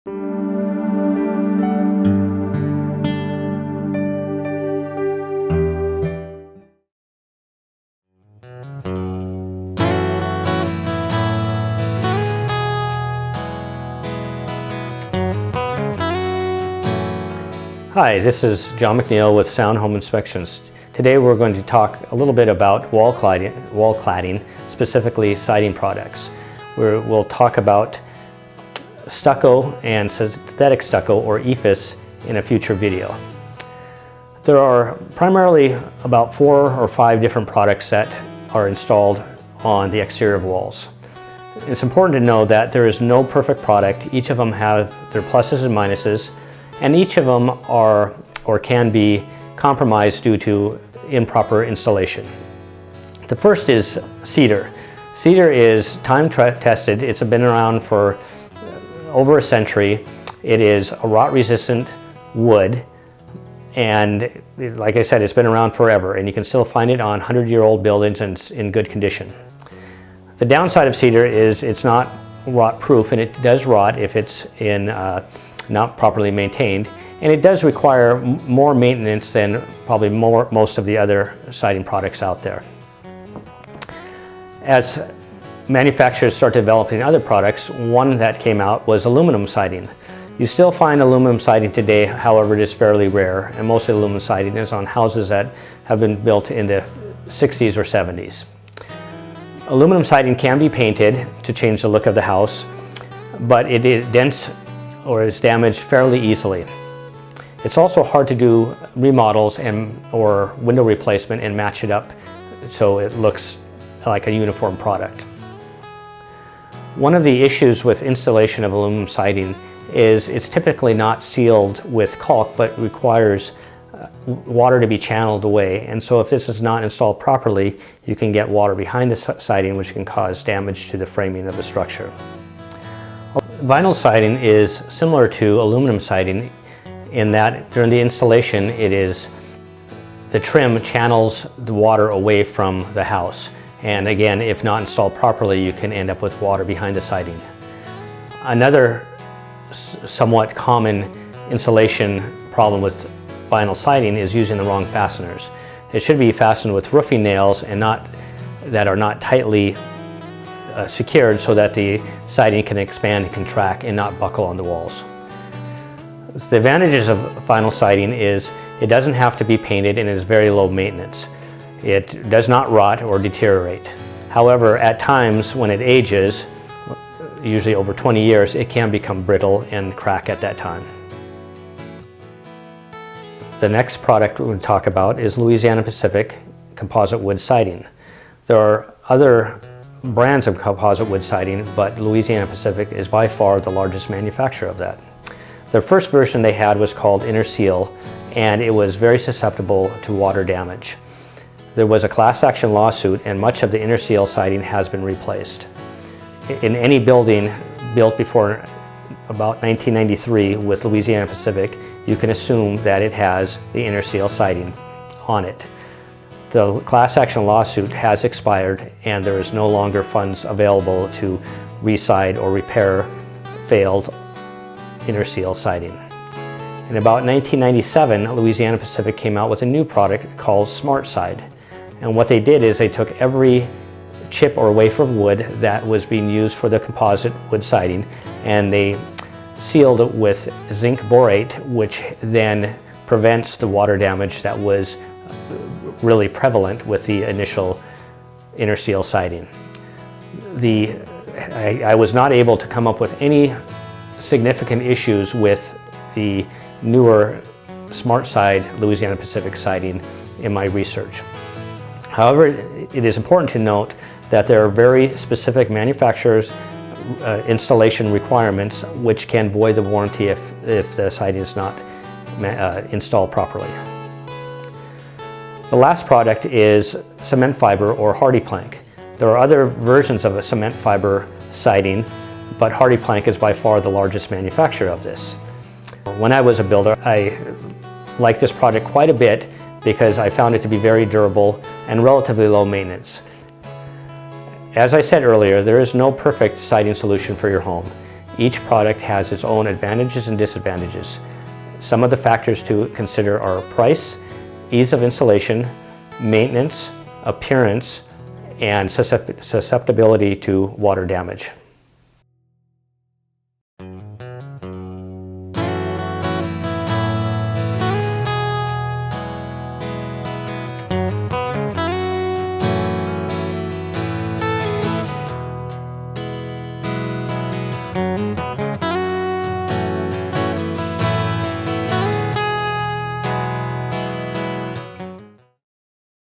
Hi, this is John McNeil with Sound Home Inspections. Today we're going to talk a little bit about wall cladding, specifically siding products. We'll talk about stucco and synthetic stucco, or EIFS, in a future video. There are primarily about 4 or 5 different products that are installed on the exterior of walls. It's important to know that there is no perfect product. Each of them have their pluses and minuses, and each of them are or can be compromised due to improper installation. The first is cedar. Cedar is time-tested. It's been around for over a century. It is a rot-resistant wood, and like I said, it's been around forever, and you can still find it on 100-year-old buildings and it's in good condition. The downside of cedar is it's not rot-proof, and it does rot if it's not properly maintained, and it does require more maintenance than probably most of the other siding products out there. As manufacturers start developing other products, one that came out was aluminum siding. You still find aluminum siding today, however it is fairly rare, and most aluminum siding is on houses that have been built in the 60s or 70s. Aluminum siding can be painted to change the look of the house, but it dents or is damaged fairly easily. It's also hard to do remodels or window replacement and match it up so it looks like a uniform product. One of the issues with installation of aluminum siding is it's typically not sealed with caulk, but requires water to be channeled away, and so if this is not installed properly, you can get water behind the siding, which can cause damage to the framing of the structure. Vinyl siding is similar to aluminum siding in that during the installation, the trim channels the water away from the house, and again, if not installed properly, you can end up with water behind the siding. Another somewhat common installation problem with vinyl siding is using the wrong fasteners. It should be fastened with roofing nails and that are not tightly secured so that the siding can expand and contract and not buckle on the walls. The advantages of vinyl siding is it doesn't have to be painted and is very low maintenance. It does not rot or deteriorate. However, at times when it ages, usually over 20 years, it can become brittle and crack at that time. The next product we're going to talk about is Louisiana-Pacific composite wood siding. There are other brands of composite wood siding, but Louisiana-Pacific is by far the largest manufacturer of that. The first version they had was called Interseal, and it was very susceptible to water damage. There was a class action lawsuit, and much of the Interseal siding has been replaced. In any building built before about 1993 with Louisiana-Pacific, you can assume that it has the Interseal siding on it. The class action lawsuit has expired, and there is no longer funds available to reside or repair failed Interseal siding. In about 1997, Louisiana-Pacific came out with a new product called SmartSide. And what they did is they took every chip or wafer of wood that was being used for the composite wood siding, and they sealed it with zinc borate, which then prevents the water damage that was really prevalent with the initial Interseal siding. I was not able to come up with any significant issues with the newer SmartSide Louisiana-Pacific siding in my research. However, it is important to note that there are very specific manufacturers' installation requirements which can void the warranty if the siding is not installed properly. The last product is cement fiber or HardiePlank. There are other versions of a cement fiber siding, but HardiePlank is by far the largest manufacturer of this. When I was a builder, I liked this product quite a bit because I found it to be very durable and relatively low maintenance. As I said earlier, there is no perfect siding solution for your home. Each product has its own advantages and disadvantages. Some of the factors to consider are price, ease of installation, maintenance, appearance, and susceptibility to water damage.